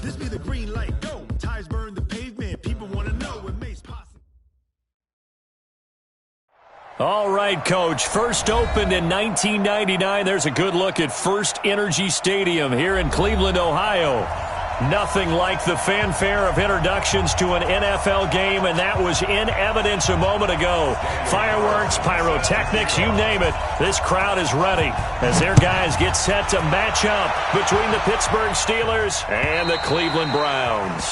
This be the green light, go. Tires burn the pavement. People want to know what makes possible. All right, Coach. First opened in 1999. There's a good look at First Energy Stadium here in Cleveland, Ohio. Nothing like the fanfare of introductions to an NFL game, and that was in evidence a moment ago. Fireworks, pyrotechnics, you name it. This crowd is ready as their guys get set to match up between the Pittsburgh Steelers and the Cleveland Browns.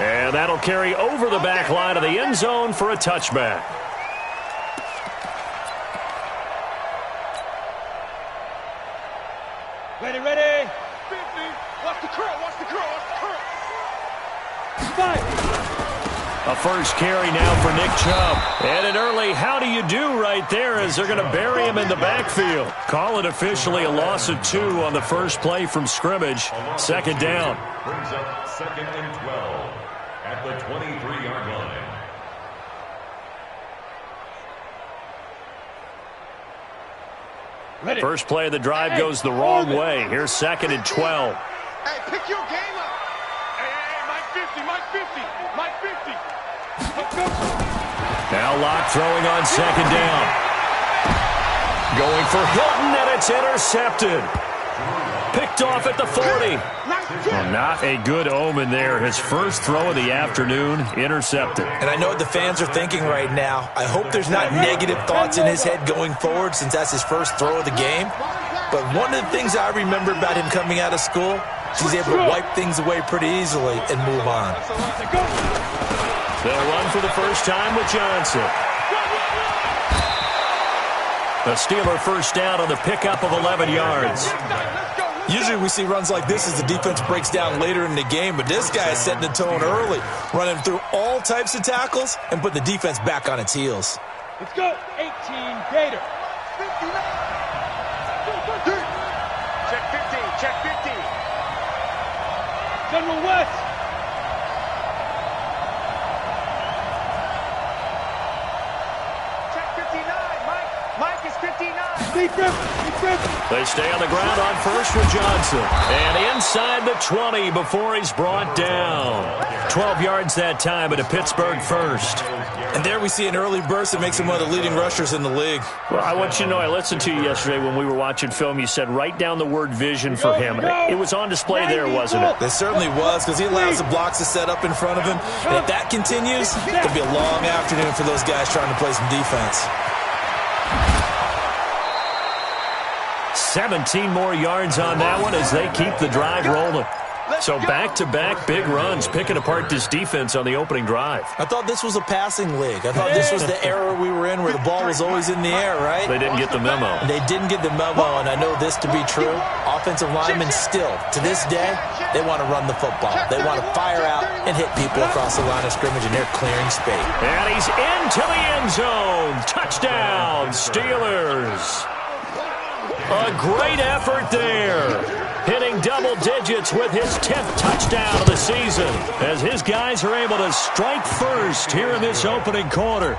And that'll carry over the back line of the end zone for a touchback. Ready. 50. Watch the curl. A first carry now for Nick Chubb. And an early how do you do right there as they're going to bury him in the backfield. Call it officially a loss of 2 on the first play from scrimmage. Second down. Brings up 2nd and 12 at the 23-yard line. Ready. First play of the drive goes the wrong way. Here's 2nd and 12. Hey, pick your game up. Hey, Mike 50. Let's go. Now Locke throwing on second down. Going for Hilton, and it's intercepted. Picked off at the 40. Well, not a good omen there. His first throw of the afternoon, intercepted. And I know what the fans are thinking right now. I hope there's not negative thoughts in his head going forward since that's his first throw of the game. But one of the things I remember about him coming out of school, he's able to wipe things away pretty easily and move on. They'll run for the first time with Johnson. The Steeler first down on the pickup of 11 yards. Usually we see runs like this as the defense breaks down later in the game, but this guy is setting the tone early, running through all types of tackles and putting the defense back on its heels. Let's go. 18, Gator. 59. Check 50. General West. Check 59. Mike is 59. They stay on the ground on first with Johnson. And inside the 20 before he's brought down. 12 yards that time, but a Pittsburgh first. And there we see an early burst that makes him one of the leading rushers in the league. Well, I want you to know, I listened to you yesterday when we were watching film. You said write down the word vision for him. It was on display there, wasn't it? It certainly was, because he allows the blocks to set up in front of him. And if that continues, it could be a long afternoon for those guys trying to play some defense. 17 more yards on that one as they keep the drive rolling. So back-to-back big runs, picking apart this defense on the opening drive. I thought this was a passing league. I thought this was the era we were in where the ball was always in the air, right? They didn't get the memo. They didn't get the memo, and I know this to be true. Offensive linemen still, to this day, they want to run the football. They want to fire out and hit people across the line of scrimmage, and they're clearing space. And he's into the end zone. Touchdown, Steelers. A great effort there. Hitting double digits with his 10th touchdown of the season as his guys are able to strike first here in this opening quarter.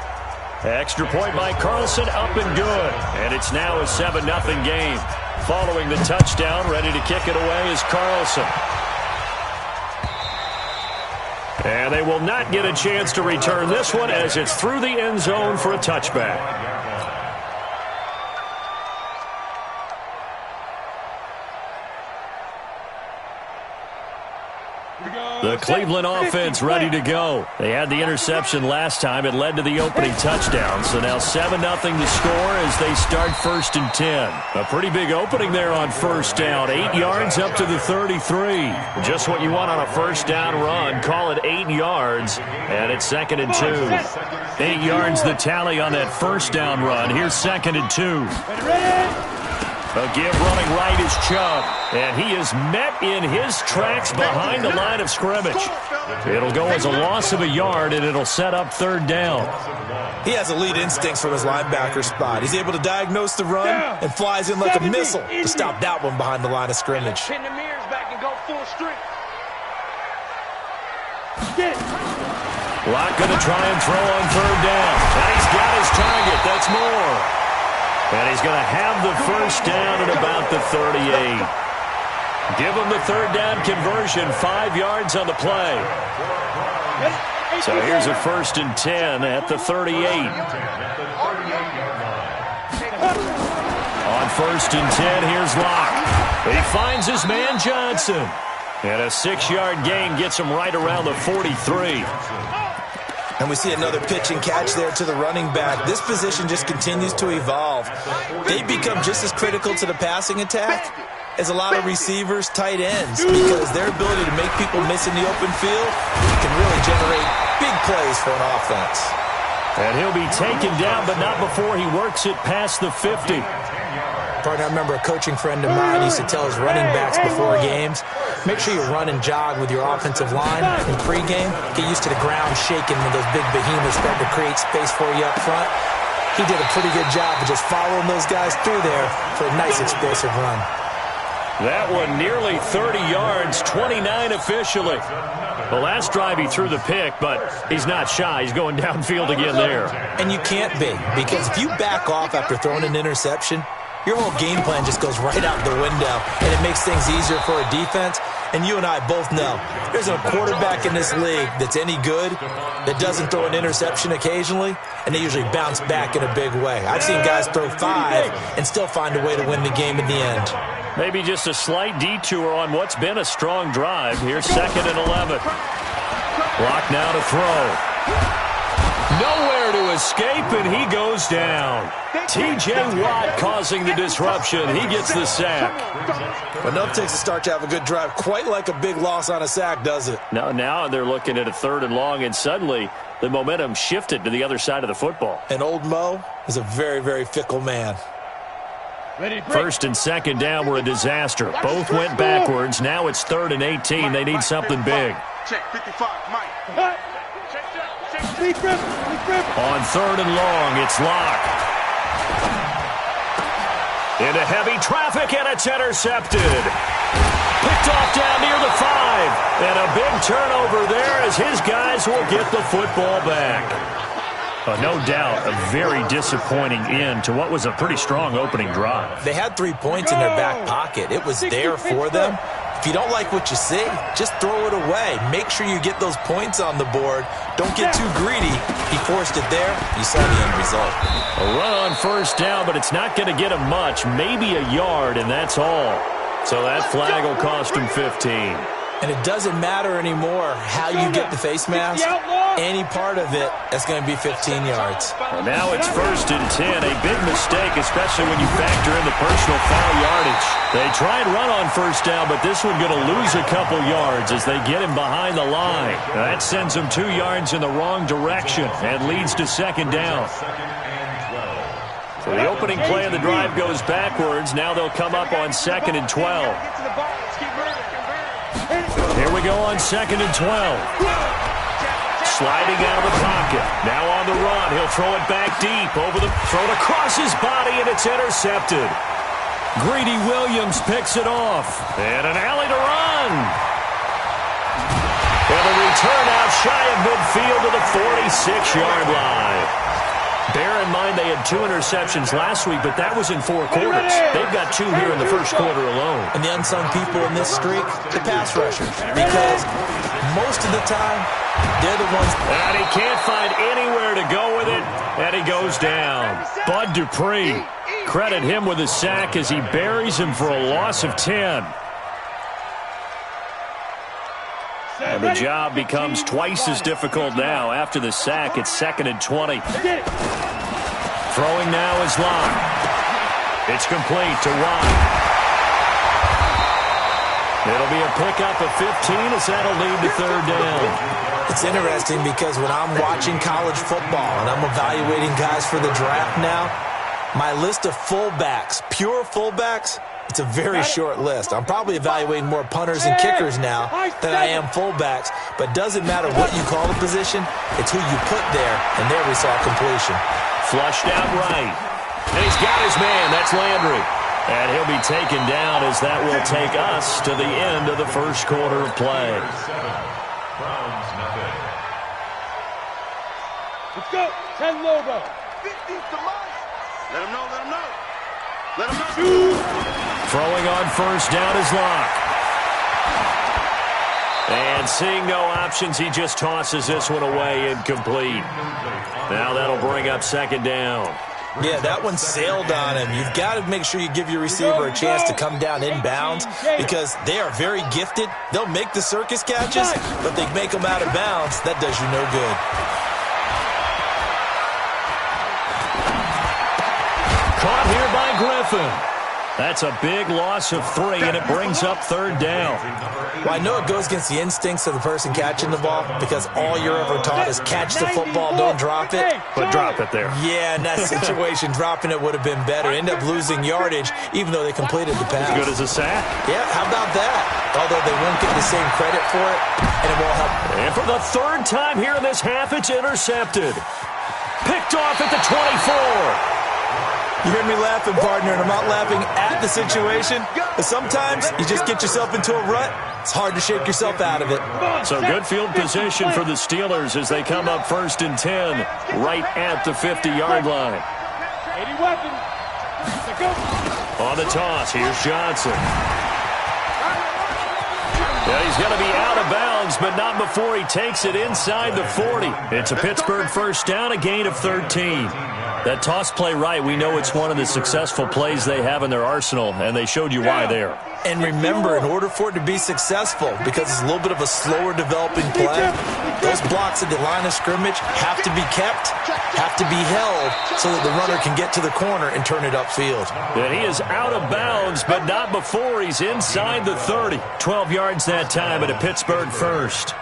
Extra point by Carlson, up and good. And it's now a 7-0 game. Following the touchdown, ready to kick it away is Carlson. And they will not get a chance to return this one as it's through the end zone for a touchback. The Cleveland offense ready to go. They had the interception last time. It led to the opening touchdown. So now 7-0 to score as they start 1st and 10. A pretty big opening there on first down. 8 yards up to the 33. Just what you want on a first down run. Call it 8 yards. And it's 2nd and 2. 8 yards the tally on that first down run. Here's 2nd and 2. A give running right is Chubb, and he is met in his tracks behind the line of scrimmage. It'll go as a loss of a yard, and it'll set up 3rd down. He has elite instincts from his linebacker spot. He's able to diagnose the run and flies in like a missile to stop that one behind the line of scrimmage. Pin the mirrors back and go full strength. Locke going to try and throw on 3rd down. And he's got his target. That's Moore. And he's going to have the first down at about the 38. Give them the third down conversion, 5 yards on the play. So here's a 1st and 10 at the 38. On 1st and 10, here's Locke. He finds his man Johnson. And a 6-yard gain gets him right around the 43. And we see another pitch and catch there to the running back. This position just continues to evolve. They become just as critical to the passing attack as a lot of receivers, tight ends, because their ability to make people miss in the open field can really generate big plays for an offense. And he'll be taken down, but not before he works it past the 50. Partner, I remember a coaching friend of mine used to tell his running backs before games, make sure you run and jog with your offensive line in pregame. Get used to the ground shaking when those big behemoths start to create space for you up front. He did a pretty good job of just following those guys through there for a nice explosive run. That one nearly 30 yards, 29 officially. The last drive he threw the pick, but he's not shy. He's going downfield again there. And you can't be, because if you back off after throwing an interception, your whole game plan just goes right out the window, and it makes things easier for a defense. And you and I both know there's a quarterback in this league that's any good that doesn't throw an interception occasionally, and they usually bounce back in a big way. I've seen guys throw 5 and still find a way to win the game in the end. Maybe just a slight detour on what's been a strong drive. Here's 2nd and 11. Block now to throw. Nowhere to escape, and he goes down. T.J. Watt causing the disruption. He gets the sack. Enough takes a start to have a good drive. Quite like a big loss on a sack, does it? Now they're looking at a 3rd and long, and suddenly the momentum shifted to the other side of the football. And old Mo is a very, very fickle man. 1st and 2nd down were a disaster. Both went backwards. Now it's 3rd and 18. They need something big. Check 55, Mike. On 3rd and long, it's Locke. Into heavy traffic, and it's intercepted. Picked off down near the 5. And a big turnover there as his guys will get the football back. No doubt, a very disappointing end to what was a pretty strong opening drive. They had 3 points in their back pocket. It was there for them. If you don't like what you see, just throw it away. Make sure you get those points on the board. Don't get too greedy. He forced it there. You saw the end result. A run on 1st down, but it's not going to get him much. Maybe a yard, and that's all. So that flag will cost him 15. And it doesn't matter anymore how you get the face mask. Any part of it, that's going to be 15 yards. Well, now it's 1st and 10. A big mistake, especially when you factor in the personal foul yardage. They try and run on 1st down, but this one going to lose a couple yards as they get him behind the line. That sends him 2 yards in the wrong direction and leads to 2nd down. So the opening play of the drive goes backwards. Now they'll come up on 2nd and 12. Here we go on 2nd and 12. Sliding out of the pocket. Now on the run. He'll throw it back deep. Thrown across his body, and it's intercepted. Greedy Williams picks it off. And an alley to run. And a return out shy of midfield to the 46-yard line. Bear in mind they had 2 interceptions last week, but that was in 4 quarters. They've got 2 here in the 1st quarter alone. And the unsung people in this streak, the pass rushers. Because most of the time, they're the ones. And he can't find anywhere to go with it, and he goes down. Bud Dupree, credit him with a sack as he buries him for a loss of 10. And the job becomes twice as difficult now. After the sack, it's 2nd and 20. Throwing now is Locke. It's complete to Watt. It'll be a pickup of 15 as that'll lead to 3rd down. It's interesting because when I'm watching college football and I'm evaluating guys for the draft now, my list of fullbacks, pure fullbacks, it's a very short list. I'm probably evaluating more punters and kickers now than I am fullbacks. But doesn't matter what you call the position, it's who you put there, and there we saw completion. Flushed out right. And he's got his man. That's Landry. And he'll be taken down as that will take us to the end of the 1st quarter of play. Let's go. 10 logo. 50 to Mike. Let him know. Let him know. Let him know. Throwing on 1st down is Locke. And seeing no options, he just tosses this one away, incomplete. Now that'll bring up second down. Yeah, that one sailed on him. You've got to make sure you give your receiver a chance to come down inbounds because they are very gifted. They'll make the circus catches, but they make them out of bounds. That does you no good. Caught here by Griffin. That's a big loss of 3, and it brings up third down. Well, I know it goes against the instincts of the person catching the ball because all you're ever taught is catch the football, don't drop it. But drop it there. Yeah, in that situation, dropping it would have been better. End up losing yardage, even though they completed the pass. As good as a sack. Yeah, how about that? Although they won't get the same credit for it, and it won't help. And for the third time here in this half, it's intercepted. Picked off at the 24. You hear me laughing, partner, and I'm not laughing at the situation, but sometimes you just get yourself into a rut. It's hard to shake yourself out of it. So good field position for the Steelers as they come up 1st and 10 right at the 50-yard line. 80 weapons. On the toss, here's Johnson. Yeah, he's going to be out of bounds, but not before he takes it inside the 40. It's a Pittsburgh first down, a gain of 13. That toss play right, we know it's one of the successful plays they have in their arsenal, and they showed you why there. And remember, in order for it to be successful, because it's a little bit of a slower developing play, those blocks at the line of scrimmage have to be kept, have to be held, so that the runner can get to the corner and turn it upfield. And he is out of bounds, but not before he's inside the 30. 12 yards that time at a Pittsburgh first.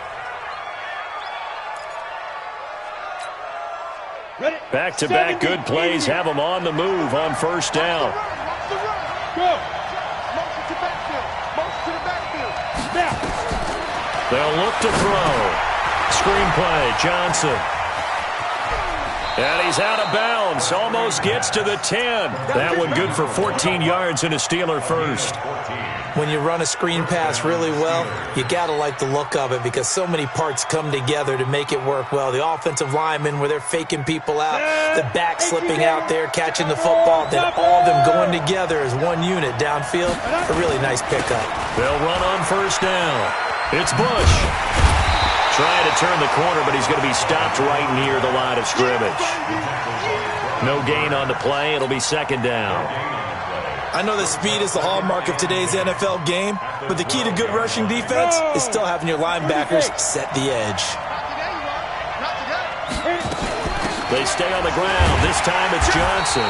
Back-to-back good plays have him on the move on first down. Go. Motion to backfield. Motion to the backfield. Now. They'll look to throw. Screenplay, Johnson. And he's out of bounds. Almost gets to the 10. That one good for 14 yards and a Steeler first. When you run a screen pass really well, you got to like the look of it because so many parts come together to make it work well. The offensive linemen where they're faking people out, the back slipping out there, catching the football, then all of them going together as one unit downfield. A really nice pickup. They'll run on first down. It's Bush. Trying to turn the corner, but he's going to be stopped right near the line of scrimmage. No gain on the play. It'll be second down. I know that speed is the hallmark of today's NFL game, but the key to good rushing defense is still having your linebackers set the edge. They stay on the ground. This time it's Johnson.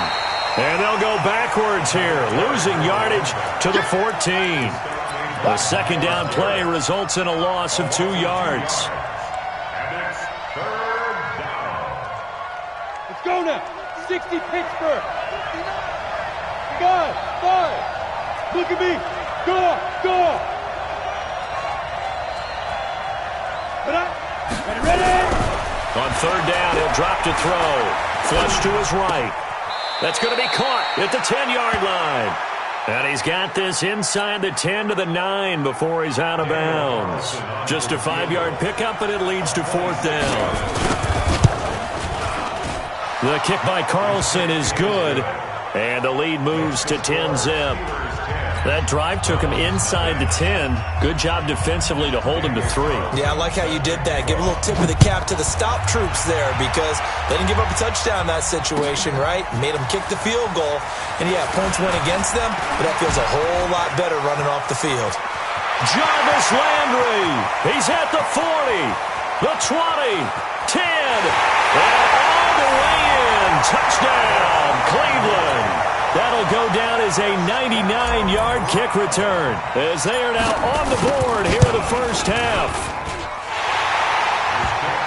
And they'll go backwards here, losing yardage to the 14. A second down play results in a loss of 2 yards. Let's go now. 60 Pittsburgh. God, 5. Look at me. Go. Ready. On third down, he'll drop to throw. Flush to his right. That's going to be caught at the 10-yard line. And he's got this inside the 10 to the 9 before he's out of bounds. Just a 5-yard pickup, but it leads to fourth down. The kick by Carlson is good, and the lead moves to 10-zip. That drive took him inside the 10. Good job defensively to hold him to 3. Yeah, I like how you did that. Give a little tip of the cap to the stop troops there because they didn't give up a touchdown in that situation, right? Made them kick the field goal. And, yeah, points went against them, but that feels a whole lot better running off the field. Jarvis Landry. He's at the 40, the 20, 10, and all the way in. Touchdown, Cleveland. That'll go down as a 99-yard kick return as they are now on the board here in the first half.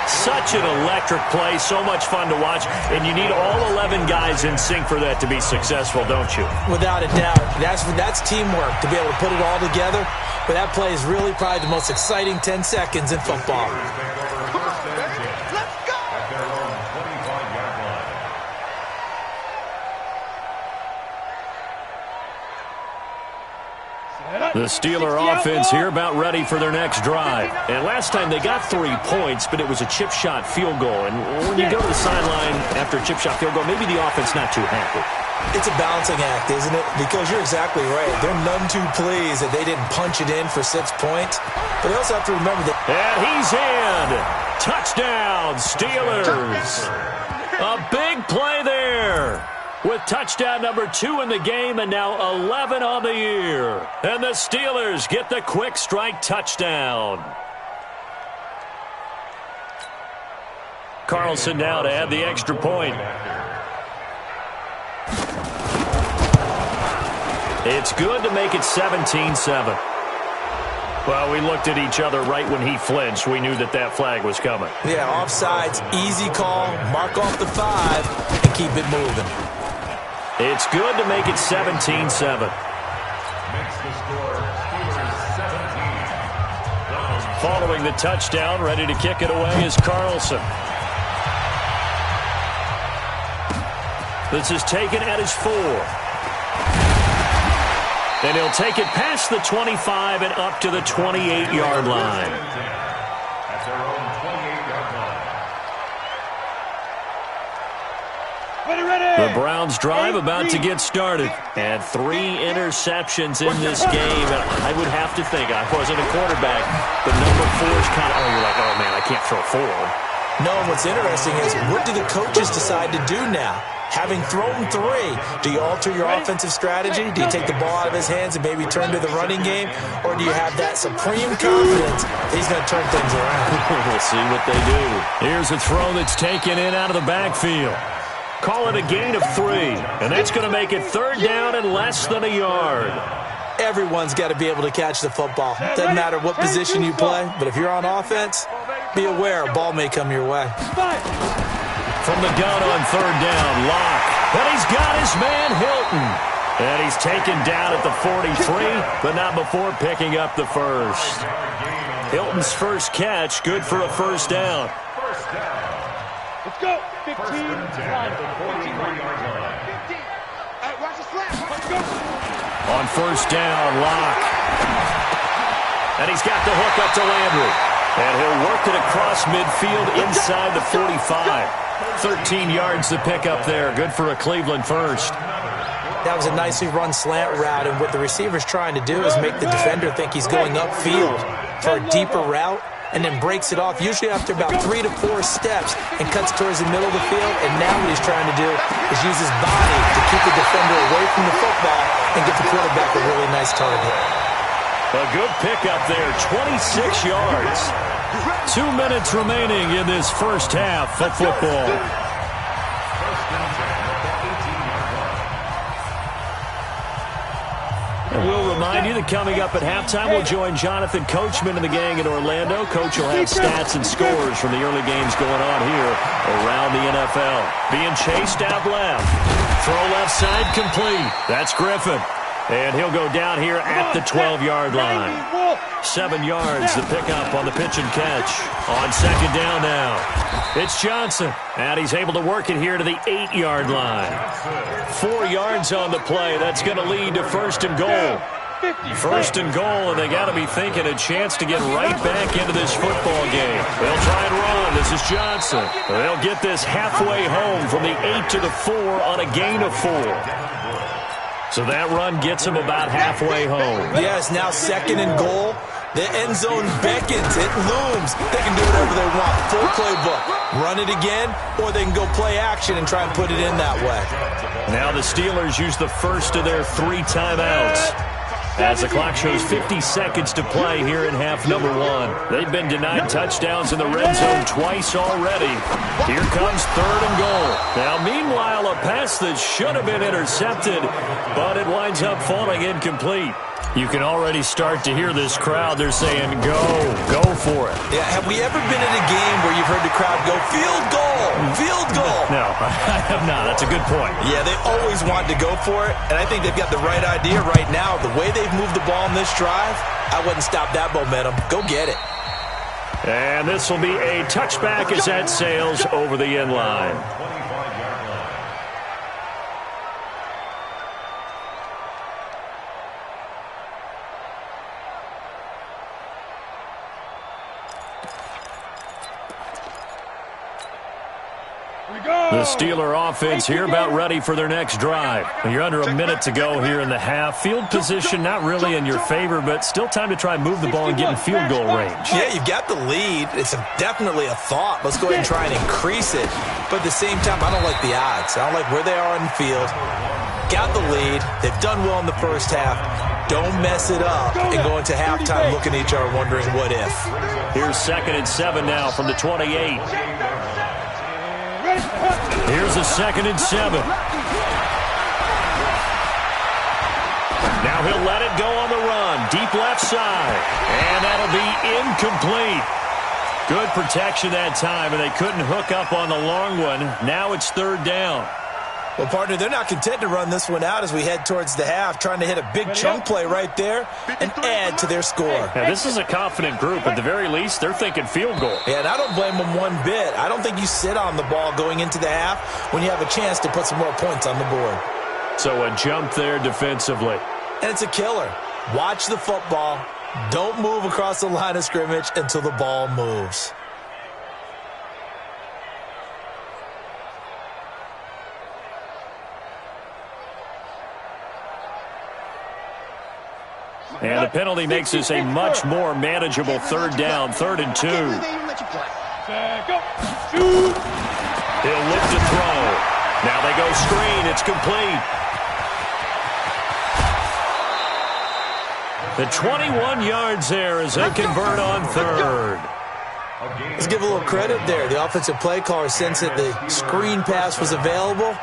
Such an electric play, so much fun to watch, and you need all 11 guys in sync for that to be successful, don't you? Without a doubt. That's teamwork to be able to put it all together, but that play is really probably the most exciting 10 seconds in football. Set up. The Steeler offense here about ready for their next drive. And last time they got 3 points, but it was a chip shot field goal. And when you go to the sideline after a chip shot field goal, maybe the offense not too happy. It's a balancing act, isn't it? Because you're exactly right. They're none too pleased that they didn't punch it in for 6 points. But they also have to remember that... And he's in. Touchdown, Steelers. A big play there. With touchdown number 2 in the game and now 11 on the year. And the Steelers get the quick strike touchdown. Carlson now to add the extra point. It's good to make it 17-7. Well, we looked at each other right when he flinched. We knew that that flag was coming. Yeah, offsides, easy call, mark off the 5, and keep it moving. It's good to make it 17-7. Makes the score Steelers 17. Following the touchdown, ready to kick it away is Carlson. This is taken at his 4. And he'll take it past the 25 and up to the 28-yard line. That's their own 28-yard line. The Browns drive about to get started. And 3 interceptions in this game. And I would have to think, I wasn't a quarterback, but number 4 is kind of, you're like, oh, man, I can't throw 4. No, and what's interesting is, what do the coaches decide to do now? Having thrown 3, do you alter your offensive strategy? Do you take the ball out of his hands and maybe turn to the running game? Or do you have that supreme confidence that he's going to turn things around? We'll see what they do. Here's a throw that's taken in out of the backfield. Call it a gain of 3. And that's going to make it 3rd down and less than a yard. Everyone's got to be able to catch the football. Doesn't matter what position you play, but if you're on offense, be aware a ball may come your way. From the gun on 3rd down, Locke. And he's got his man, Hilton. And he's taken down at the 43, but not before picking up the first. Hilton's first catch, good for a first down. First down. Let's go. 15. First and 10 at the 43-yard line. 15. Watch the slap. Let's go. On first down, Locke. And he's got the hook up to Landry. And he'll work it across midfield inside the 45. 13 yards to pick up there. Good for a Cleveland first. That was a nicely run slant route, and what the receiver's trying to do is make the defender think he's going upfield for a deeper route, and then breaks it off, usually after about 3 to 4 steps, and cuts towards the middle of the field. And now what he's trying to do is use his body to keep the defender away from the football and get the quarterback a really nice target. A good pickup there, 26 yards. 2 minutes remaining in this first half of football. First and 10 at the 18-yard line. And we'll remind you that coming up at halftime, we'll join Jonathan Coachman and the gang in Orlando. Coach will have stats and scores from the early games going on here around the NFL. Being chased out left. Throw left side complete. That's Griffin. And he'll go down here at the 12-yard line. 7 yards to pick up on the pitch and catch. On second down now. It's Johnson. And he's able to work it here to the 8-yard line. 4 yards on the play. That's going to lead to first and goal. First and goal, and they got to be thinking a chance to get right back into this football game. They'll try and run. This is Johnson. They'll get this halfway home from the 8 to the 4 on a gain of 4. So that run gets him about halfway home. Yes, now second and goal. The end zone beckons. It looms. They can do whatever they want. Full playbook. Run it again, or they can go play action and try and put it in that way. Now the Steelers use the first of their 3 timeouts. As the clock shows 50 seconds to play here in half number 1. They've been denied touchdowns in the red zone twice already. Here comes 3rd and goal. Now, meanwhile, a pass that should have been intercepted, but it winds up falling incomplete. You can already start to hear this crowd. They're saying, go for it. Yeah, have we ever been in a game where you've heard the crowd go, field goal, field goal? No, I have not. That's a good point. Yeah, they always want to go for it, and I think they've got the right idea right now. The way they've moved the ball in this drive, I wouldn't stop that momentum. Go get it. And this will be a touchback as that sails over the end line. The Steeler offense here about ready for their next drive. You're under a minute to go here in the half. Field position not really in your favor, but still time to try and move the ball and get in field goal range. Yeah, you've got the lead. It's definitely a thought. Let's go ahead and try and increase it. But at the same time, I don't like the odds. I don't like where they are on the field. Got the lead. They've done well in the first half. Don't mess it up and go into halftime looking at each other wondering what if. Here's 2nd and 7 now from the 28. Here's a 2nd and 7. Now he'll let it go on the run. Deep left side. And that'll be incomplete. Good protection that time, and they couldn't hook up on the long one. Now it's 3rd down. Well, partner, they're not content to run this one out as we head towards the half, trying to hit a big chunk play right there and add to their score. Now, this is a confident group. At the very least, they're thinking field goal. Yeah, and I don't blame them one bit. I don't think you sit on the ball going into the half when you have a chance to put some more points on the board. So a jump there defensively. And it's a killer. Watch the football. Don't move across the line of scrimmage until the ball moves. And the penalty makes this a much more manageable 3rd down, 3rd and 2. He'll look to throw. Now they go screen. It's complete. The 21 yards there as they convert on 3rd. Let's give a little credit there. The offensive play caller sensed that the screen pass was available.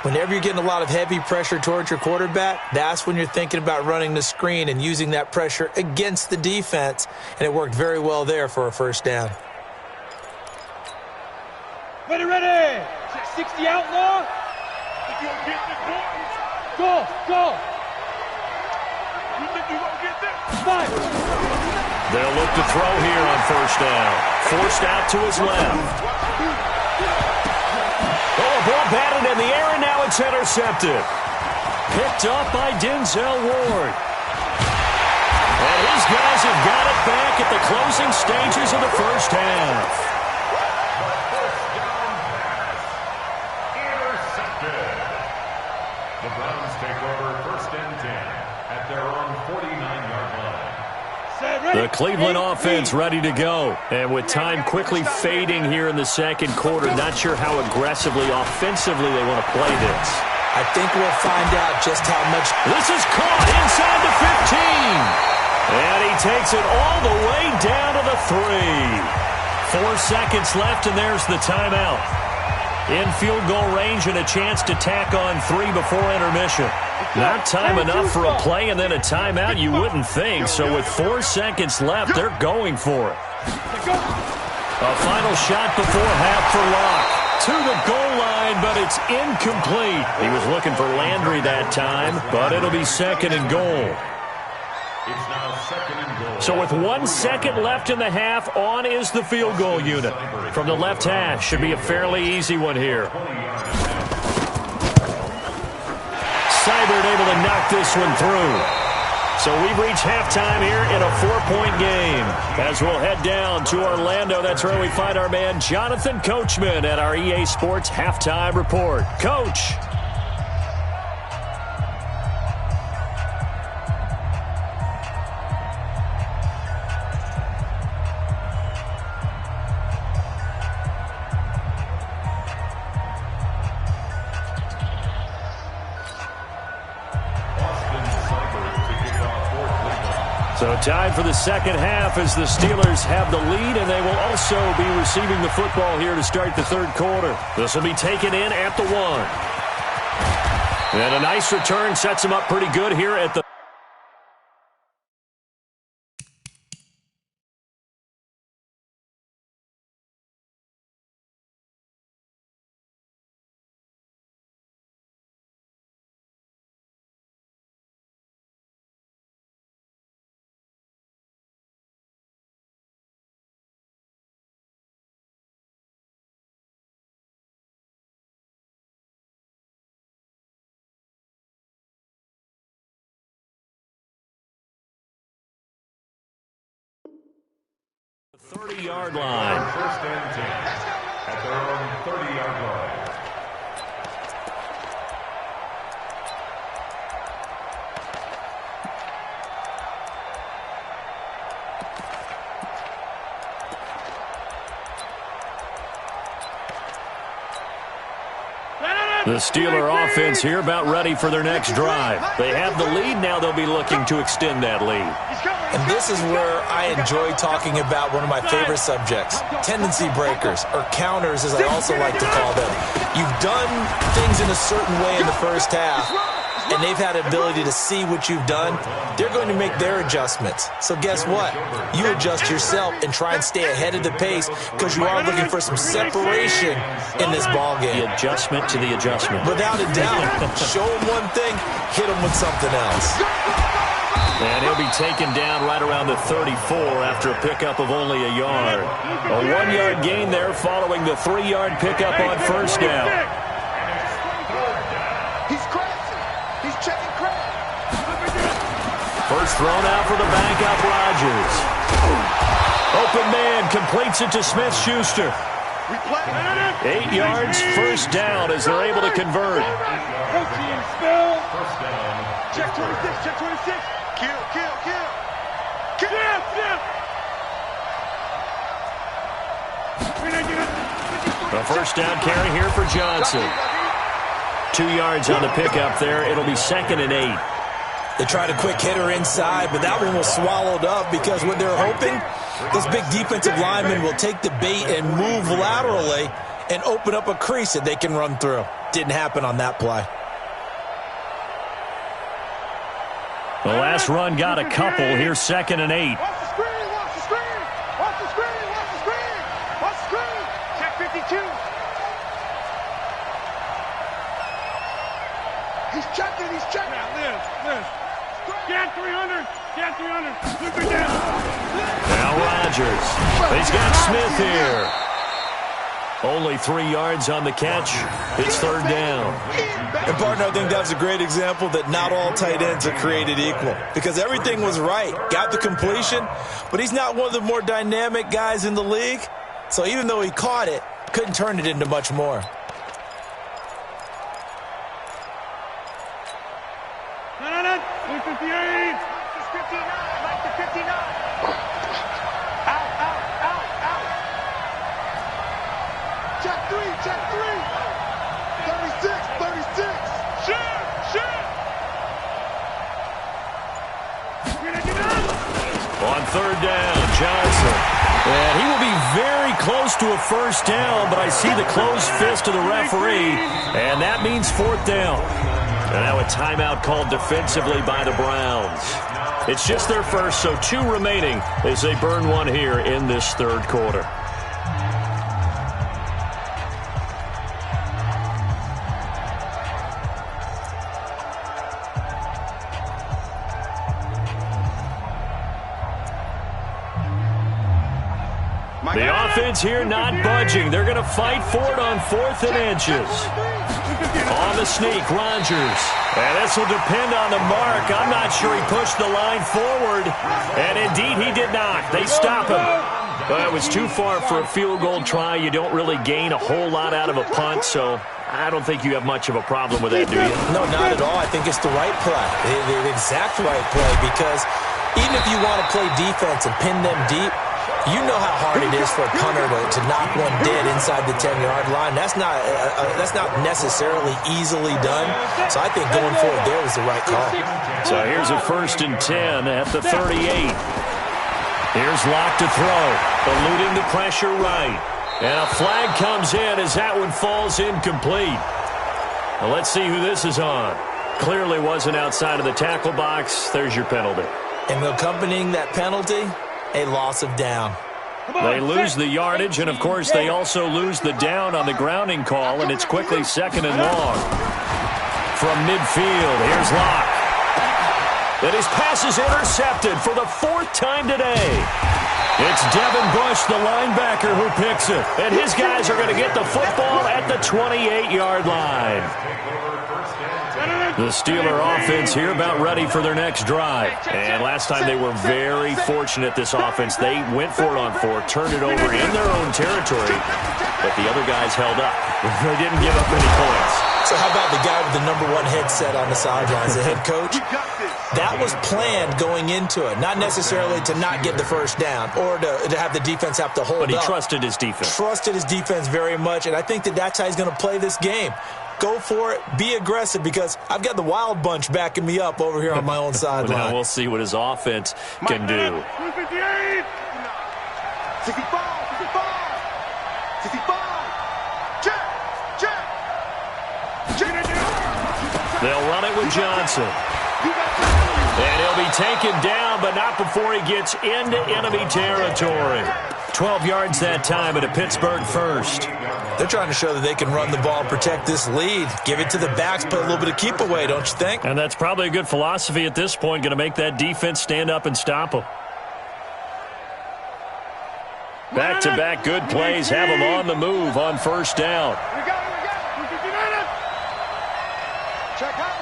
Whenever you're getting a lot of heavy pressure towards your quarterback, that's when you're thinking about running the screen and using that pressure against the defense. And it worked very well there for a 1st down. Ready, ready. 60 outlaw. You gonna get this one? Go. You think you gonna get this? Five. They'll look to throw here on 1st down. Forced out to his left. Oh, a ball batted in the air, and now it's intercepted. Picked up by Denzel Ward. And his guys have got it back at the closing stages of the 1st half. Intercepted. The Browns take over 1st and 10 at their own 49-yard line. The Cleveland offense ready to go. And with time quickly fading here in the 2nd quarter, not sure how aggressively, offensively they want to play this. I think we'll find out just how much. This is caught inside the 15. And he takes it all the way down to the 3. 4 seconds left, and there's the timeout. In field goal range and a chance to tack on 3 before intermission. Not time enough for a play and then a timeout, you wouldn't think. So with 4 seconds left, they're going for it. A final shot before half for Locke. To the goal line, but it's incomplete. He was looking for Landry that time, but it'll be 2nd and goal. It's now 2nd and goal. So with 1 second left in the half, on is the field goal unit. From the left hash, should be a fairly easy one here. Seibert able to knock this one through. So we've reached halftime here in a 4-point game. As we'll head down to Orlando, that's where we find our man Jonathan Coachman at our EA Sports Halftime Report. Coach. So tied for the 2nd half as the Steelers have the lead, and they will also be receiving the football here to start the 3rd quarter. This will be taken in at the 1. And a nice return sets them up pretty good here at the The 30-yard line. 1st and 10 at their own 30-yard line. The Steeler offense here about ready for their next drive. They have the lead. Now they'll be looking to extend that lead. And this is where I enjoy talking about one of my favorite subjects, tendency breakers, or counters as I also like to call them. You've done things in a certain way in the first half, and they've had the ability to see what you've done. They're going to make their adjustments. So guess what? You adjust yourself and try and stay ahead of the pace because you are looking for some separation in this ballgame. The adjustment to the adjustment. Without a doubt. Show them one thing, hit them with something else. And he'll be taken down right around the 34 after a pickup of only a yard. A 1-yard gain there following the 3-yard pickup on first down. He's crashing. He's checking crash. First thrown out for the backup, Rodgers. Open man completes it to Smith-Schuster. 8 yards, first down as they're able to convert. Check 26, check 26. Kill. A first down carry here for Johnson. 2 yards on the pickup there. It'll be 2nd and 8. They tried a quick hitter inside, but that one was swallowed up because what they're hoping, this big defensive lineman will take the bait and move laterally and open up a crease that they can run through. Didn't happen on that play. The last run got a couple. Here's 2nd and 8. Watch the screen. Check 52. He's checking. Liz. Get 300. Look her down. Now Rodgers. He's got Smith here. Only 3 yards on the catch. It's 3rd down. And, partner, I think that was a great example that not all tight ends are created equal because everything was right. Got the completion, but he's not one of the more dynamic guys in the league. So even though he caught it, couldn't turn it into much more. No. 58. 59. Like the 59. Out. Check 3. 36. Shoot. On 3rd down, Johnson. And he will be very close to a first down, but I see the closed fist of the referee, and that means 4th down. And now a timeout called defensively by the Browns. It's just their first, so 2 remaining as they burn one here in this 3rd quarter. The offense here not budging. They're going to fight for it on 4th and inches. On the sneak, Rodgers. And this will depend on the mark. I'm not sure he pushed the line forward. And indeed, he did not. They stop him. But it was too far for a field goal try. You don't really gain a whole lot out of a punt, so I don't think you have much of a problem with that, do you? No, not at all. I think it's the right play, the exact right play, because even if you want to play defense and pin them deep, you know how hard it is for a punter to knock one dead inside the 10-yard line. That's not necessarily easily done. So I think going forward there was the right call. So here's a 1st and 10 at the 38. Here's Locke to throw, eluding the pressure right. And a flag comes in as that one falls incomplete. Now let's see who this is on. Clearly wasn't outside of the tackle box. There's your penalty. And accompanying that penalty, a loss of down. They lose the yardage, and of course they also lose the down on the grounding call, and it's quickly 2nd and long. From midfield, here's Locke. And his pass is intercepted for the 4th time today. It's Devin Bush, the linebacker, who picks it. And his guys are going to get the football at the 28-yard line. The Steeler offense here about ready for their next drive. And last time they were very fortunate, this offense. They went for it on 4, turned it over in their own territory, but the other guys held up. They didn't give up any points. So how about the guy with the #1 headset on the sidelines, the head coach? That was planned going into it, not necessarily to not get the first down or to have the defense have to hold up. But he trusted his defense. Trusted his defense very much, and I think that's how he's going to play this game. Go for it. Be aggressive, because I've got the Wild Bunch backing me up over here on my own sideline. Now we'll see what his offense can do. 258. 65, 65. Check. They'll run it with Johnson. And he'll be taken down, but not before he gets into enemy territory. 12 yards that time, and a Pittsburgh first. They're trying to show that they can run the ball and protect this lead. Give it to the backs, play a little bit of keep away, don't you think? And that's probably a good philosophy at this point, going to make that defense stand up and stop them. Back-to-back good plays have them on the move on first down. We got it. 259. Check out.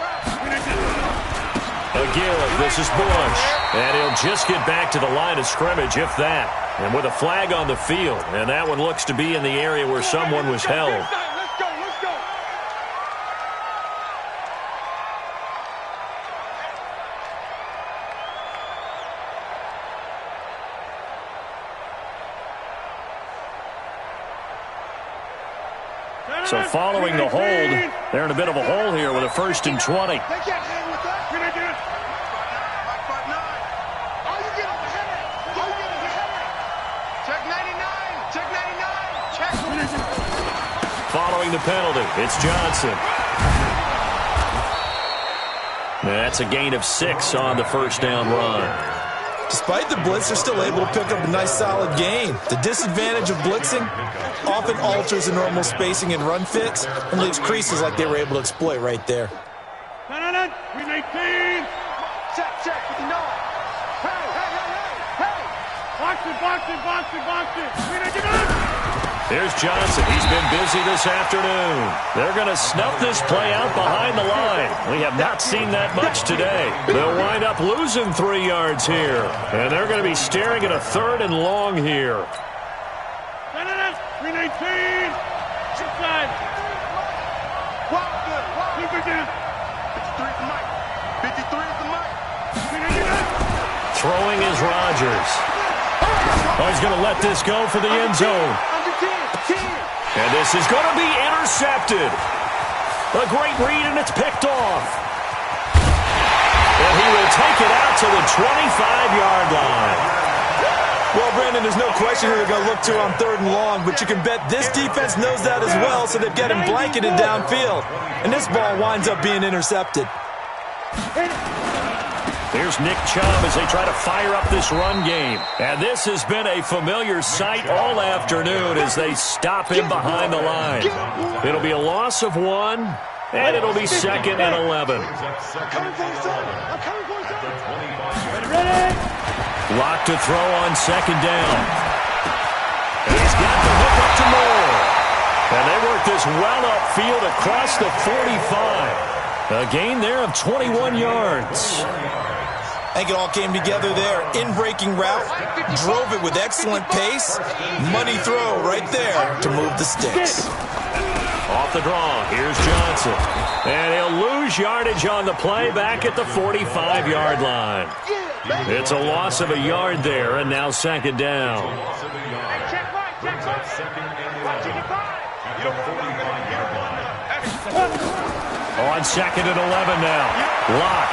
Again, this is Bush. And he'll just get back to the line of scrimmage, if that. And with a flag on the field. And that one looks to be in the area where someone was held. Let's go. So following the hold, they're in a bit of a hole here with a 1st and 20. They can't hang with that. Following the penalty, it's Johnson. That's a gain of 6 on the first down run. Despite the blitz, they're still able to pick up a nice solid gain. The disadvantage of blitzing often alters the normal spacing and run fits and leaves creases like they were able to exploit right there. 319. Check. 59. Hey. Box it. 319. Here's Johnson. He's been busy this afternoon. They're going to snuff this play out behind the line. We have not seen that much today. They'll wind up losing 3 yards here. And they're going to be staring at a 3rd and long here. 319. Inside. 53 is the mic. Throwing is Rodgers. Oh, he's going to let this go for the end zone. And this is going to be intercepted. A great read, and it's picked off. And he will take it out to the 25-yard line. Well, Brandon, there's no question who they're going to look to on 3rd and long, but you can bet this defense knows that as well, so they've got him blanketed downfield. And this ball winds up being intercepted. Here's Nick Chubb as they try to fire up this run game. And this has been a familiar sight all afternoon as they stop him behind the line. It'll be a loss of 1, and it'll be 2nd and 11. Lock to throw on 2nd down. And he's got the hook up to Moore. And they work this well upfield across the 45. A gain there of 21 yards. I think it all came together there. In-breaking route, drove it with excellent pace. Money throw right there to move the sticks. Off the draw, here's Johnson. And he'll lose yardage on the play back at the 45-yard line. It's a loss of a yard there, and now 2nd down. On 2nd and 11 now. Lock.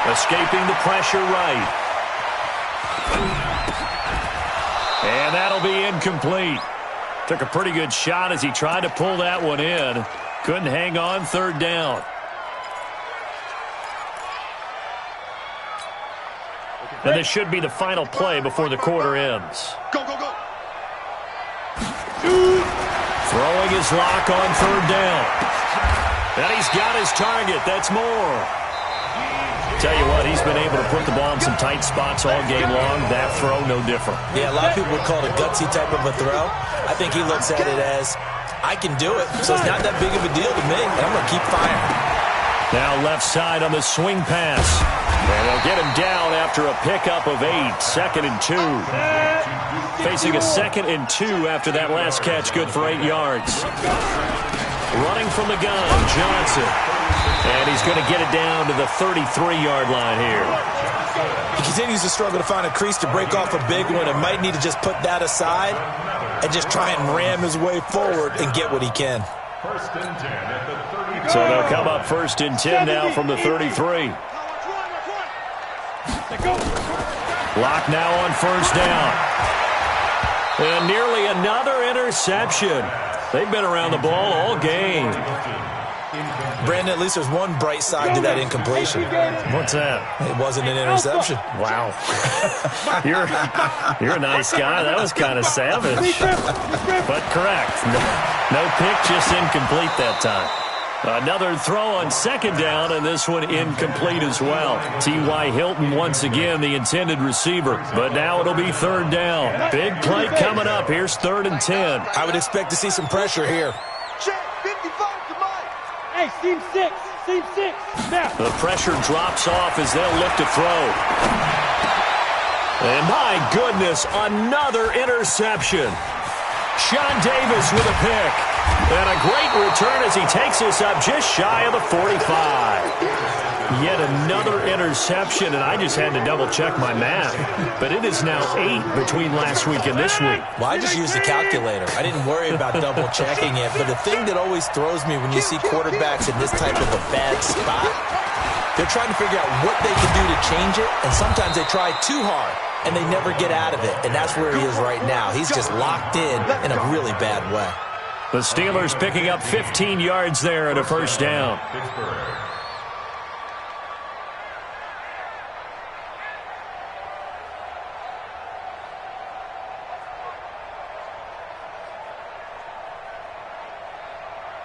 Escaping the pressure right. And that'll be incomplete. Took a pretty good shot as he tried to pull that one in. Couldn't hang on 3rd down. And this should be the final play before the quarter ends. Go. Throwing his Lock on 3rd down. And he's got his target. That's Moore. Tell you what, he's been able to put the ball in some tight spots all game long. That throw, no different. Yeah, a lot of people would call it a gutsy type of a throw. I think he looks at it as, I can do it, so it's not that big of a deal to me, and I'm going to keep firing. Now left side on the swing pass. And they'll get him down after a pickup of 8. 2nd and 2. Facing a 2nd and 2 after that last catch, good for 8 yards. Running from the gun, Johnson. And he's going to get it down to the 33-yard line here. He continues to struggle to find a crease to break off a big one and might need to just put that aside and just try and ram his way forward and get what he can. First and 10 at the 33. So they'll come up first and 10 now from the 33. Lock now on first down. And nearly another interception. They've been around the ball all game. Brandon, at least there's one bright side to that incompletion. What's that? It wasn't an interception. Wow. You're a nice guy. That was kind of savage. But correct. No pick, just incomplete that time. Another throw on second down, and this one incomplete as well. T.Y. Hilton once again the intended receiver, but now it'll be third down. Big play coming up. Here's 3rd and 10. I would expect to see some pressure here. Hey, seam 6. Seam 6. Now. The pressure drops off as they'll look to throw. And my goodness, another interception. Sean Davis with a pick. And a great return as he takes us up just shy of the 45. Yet another interception, and I just had to double-check my math. But it is now 8 between last week and this week. Well, I just used the calculator. I didn't worry about double-checking it. But the thing that always throws me when you see quarterbacks in this type of a bad spot, they're trying to figure out what they can do to change it, and sometimes they try too hard, and they never get out of it. And that's where he is right now. He's just locked in a really bad way. The Steelers picking up 15 yards there at a first down.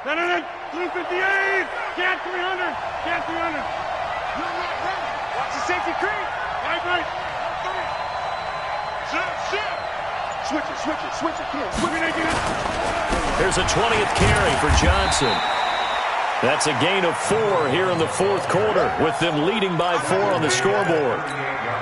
No. 358. Can't 300. Can't 300. Watch the safety creep. Right. Shift. Switch it. Come on. Here's a 20th carry for Johnson. That's a gain of 4 here in the fourth quarter with them leading by 4 on the scoreboard.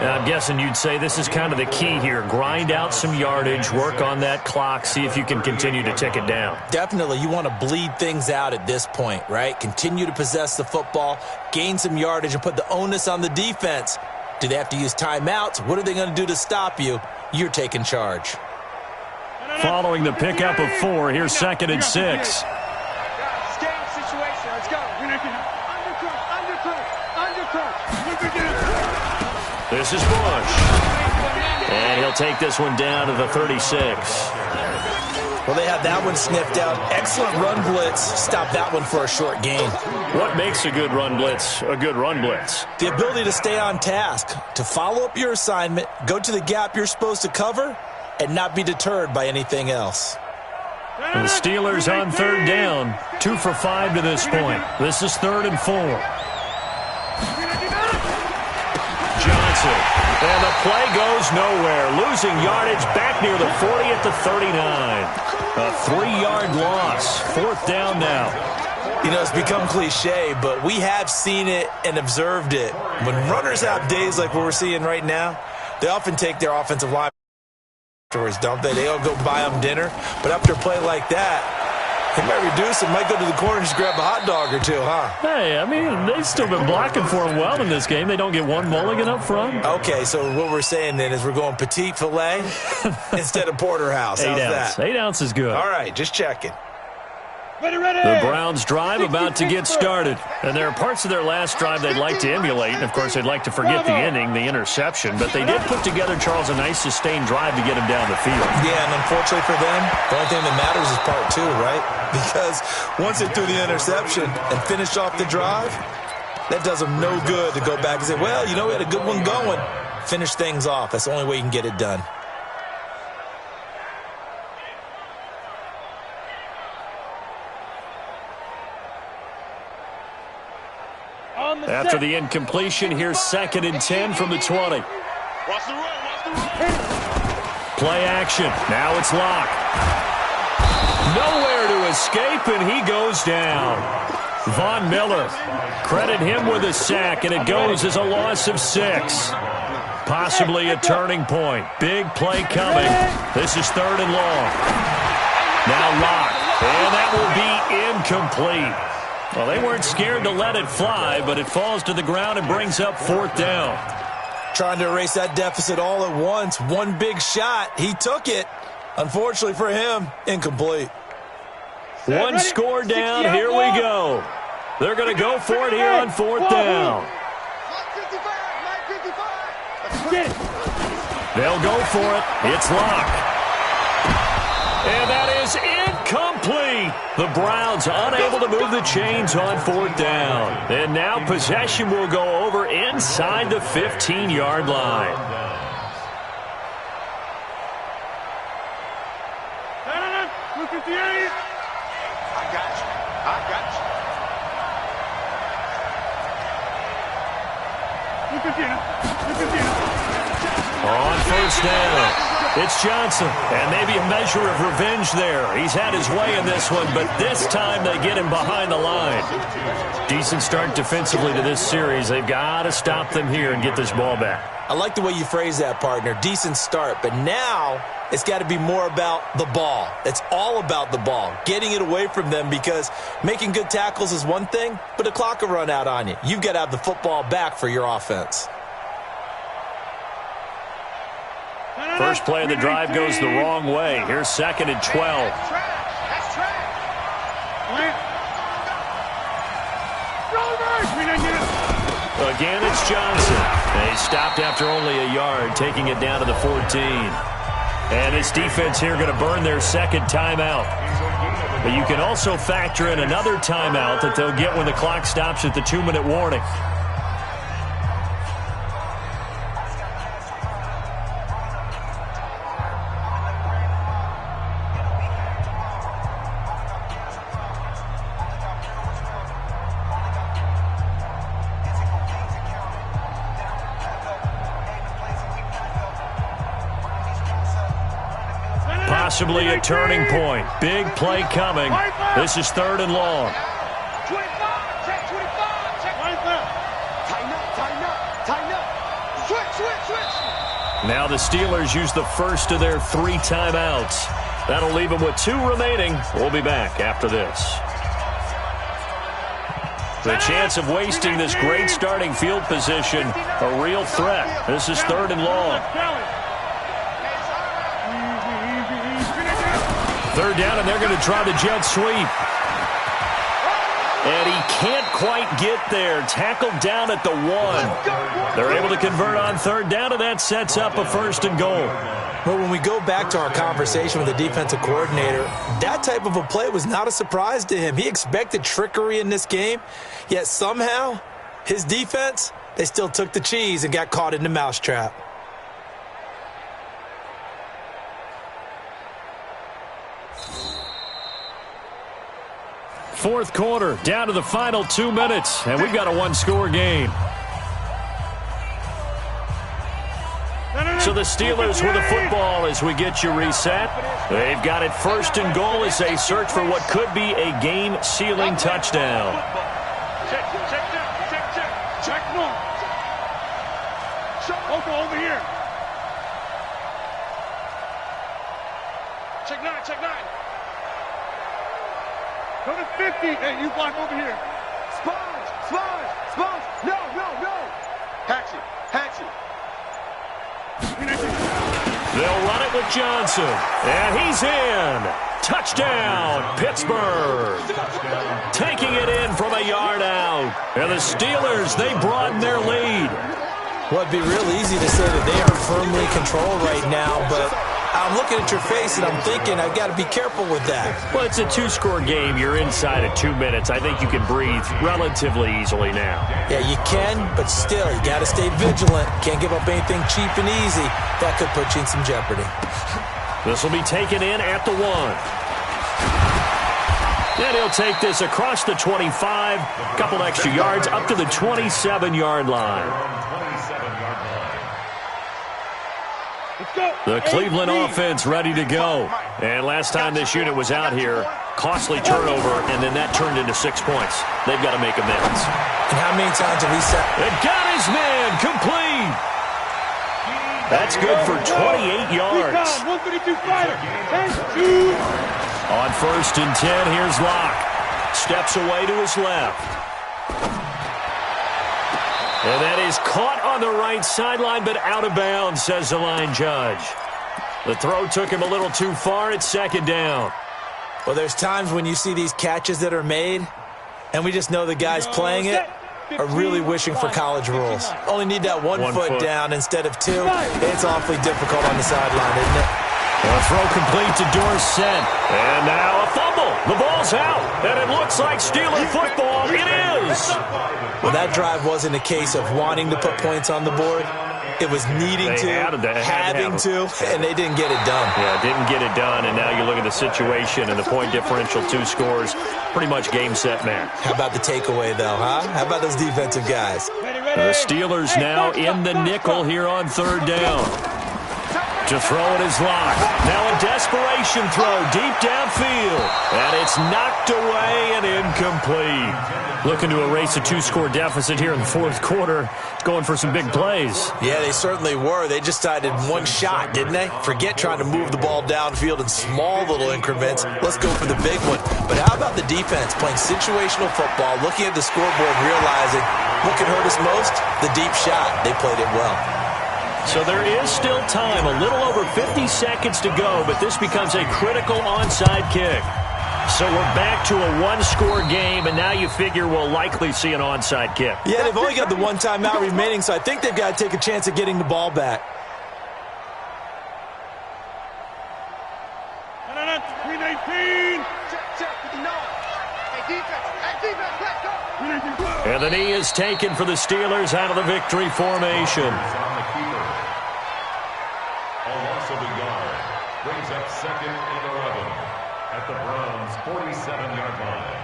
Now, I'm guessing you'd say this is kind of the key here. Grind out some yardage, work on that clock, see if you can continue to tick it down. Definitely. You want to bleed things out at this point, right? Continue to possess the football, gain some yardage, and put the onus on the defense. Do they have to use timeouts? What are they going to do to stop you? You're taking charge. Following the pickup of 4, here's 2nd and 6. Game situation. Let's go. Undercut. This is Bush. And he'll take this one down to the 36. Well, they had that one sniffed out. Excellent run blitz. Stop that one for a short gain. What makes a good run blitz a good run blitz? The ability to stay on task, to follow up your assignment, go to the gap you're supposed to cover, and not be deterred by anything else. The Steelers on third down, 2 for 5 to this point. This is 3rd and 4. Johnson, and the play goes nowhere. Losing yardage back near the 40 at the 39. A 3-yard loss. 4th down now. You know, it's become cliche, but we have seen it and observed it. When runners have days like what we're seeing right now, they often take their offensive line afterwards, don't they? They all go buy them dinner. But after a play like that, they might reduce and might go to the corner and just grab a hot dog or two, huh? Hey, I mean, they've still been blocking for him well in this game. They don't get one mulligan up front. Okay, so what we're saying then is we're going petite filet instead of porterhouse. How's 8 ounce. that? 8 ounce is good. All right, just checking. Ready. The Browns' drive about to get started. And there are parts of their last drive they'd like to emulate. And, of course, they'd like to forget the ending, the interception. But they did put together, Charles, a nice sustained drive to get him down the field. Yeah, and unfortunately for them, the only thing that matters is part 2, right? Because once they threw the interception and finished off the drive, that does them no good to go back and say, well, you know, we had a good one going. Finish things off. That's the only way you can get it done. After the incompletion, here's 2nd and 10 from the 20. Play action. Now it's Locke. Nowhere to escape, and he goes down. Von Miller. Credit him with a sack, and it goes as a loss of 6. Possibly a turning point. Big play coming. This is 3rd and long. Now Locke. And that will be incomplete. Well, they weren't scared to let it fly, but it falls to the ground and brings up 4th down. Trying to erase that deficit all at once. One big shot. He took it. Unfortunately for him, incomplete. One score down. Here we go. They're going to go for it here on 4th down. They'll go for it. It's locked. And that is incomplete. The Browns unable to move the chains on 4th down. And now possession will go over inside the 15-yard line. Look at the area. I got you. Look at you. On 1st down. It's Johnson, and maybe a measure of revenge there. He's had his way in this one, but this time they get him behind the line. Decent start defensively to this series. They've got to stop them here and get this ball back. I like the way you phrase that, partner. Decent start, but now it's got to be more about the ball. It's all about the ball, getting it away from them, because making good tackles is one thing, but the clock will run out on you. You've got to have the football back for your offense. First play of the drive goes the wrong way. Here's 2nd and 12. Again, it's Johnson. And he stopped after only a yard, taking it down to the 14. And this defense here going to burn their 2nd timeout. But you can also factor in another timeout that they'll get when the clock stops at the 2-minute warning. Possibly a turning point. Big play coming. This is 3rd and long. 25, check 25, check 25. Tighten up. Switch. Now the Steelers use the first of their 3 timeouts. That'll leave them with 2 remaining. We'll be back after this. The chance of wasting this great starting field position, a real threat. This is 3rd and long. 3rd down, and they're going to try the jet sweep. And he can't quite get there. Tackled down at the 1. They're able to convert on 3rd down, and that sets up a 1st and goal. But when we go back to our conversation with the defensive coordinator, that type of a play was not a surprise to him. He expected trickery in this game, yet somehow his defense, they still took the cheese and got caught in the mousetrap. Fourth quarter, down to the final 2 minutes, and we've got a 1-score game. So the Steelers with the football as we get you reset. They've got it 1st and goal as they search for what could be a game-sealing touchdown. Check one. Over here. Check 9. Go to 50. Hey, you block over here. Sponge. No. Hatch it. They'll run it with Johnson. And he's in. Touchdown, Pittsburgh. Taking it in from a yard out. And the Steelers, they broaden their lead. Well, it'd be real easy to say that they are firmly controlled right now, but I'm looking at your face and I'm thinking I've got to be careful with that. Well, it's a 2-score game. You're inside of 2 minutes. I think you can breathe relatively easily now. Yeah, you can, but still, you got to stay vigilant. Can't give up anything cheap and easy. That could put you in some jeopardy. This will be taken in at the 1. And he'll take this across the 25, couple extra yards, up to the 27-yard line. The Cleveland offense ready to go. And last time this unit was out here, costly turnover, and then that turned into 6 points. They've got to make amends. And how many times have we said? It got his man complete. That's good for 28 yards. On 1st and 10, here's Locke. Steps away to his left. And that is caught on the right sideline, but out of bounds, says the line judge. The throw took him a little too far. It's 2nd down. Well, there's times when you see these catches that are made, and we just know the guys playing it are really wishing for college rules. Only need that one foot down instead of 2. It's awfully difficult on the sideline, isn't it? A throw complete to Dorsett. And now a fumble. The ball's out. And it looks like Steeler football. It is. Well, that drive wasn't a case of wanting to put points on the board. It was needing to, having to, and they didn't get it done. Yeah, didn't get it done, and now you look at the situation and the point differential, 2 scores, pretty much game, set, match. How about the takeaway, though, huh? How about those defensive guys? The Steelers now in the nickel here on 3rd down. To throw it is Locke. Now a desperation throw deep downfield. And it's knocked away and incomplete. Looking to erase a 2-score deficit here in the 4th quarter. Going for some big plays. Yeah, they certainly were. They just decided one shot, didn't they? Forget trying to move the ball downfield in small little increments. Let's go for the big one. But how about the defense playing situational football, looking at the scoreboard, realizing what can hurt us most? The deep shot. They played it well. So there is still time, a little over 50 seconds to go, but this becomes a critical onside kick. So we're back to a 1-score game, and now you figure we'll likely see an onside kick. Yeah, they've only got the 1 timeout remaining, so I think they've got to take a chance at getting the ball back. And the knee is taken for the Steelers out of the victory formation. Brings up 2nd and 11 at the Browns' 47-yard line.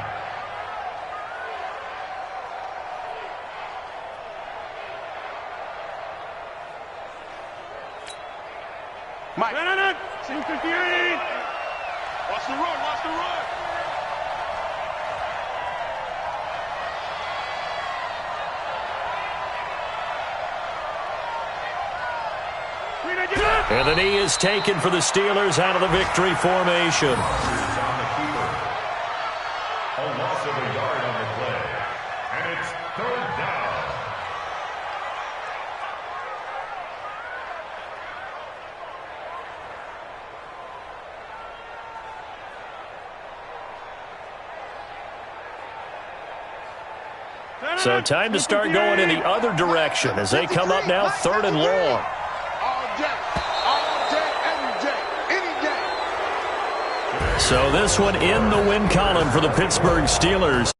Mike. 258. Watch the run. Watch the run. And the knee is taken for the Steelers out of the victory formation. On the keeper. A loss of a yard on the play. And it's 3rd down. So time to start going in the other direction as they come up now 3rd and long. So this one in the win column for the Pittsburgh Steelers.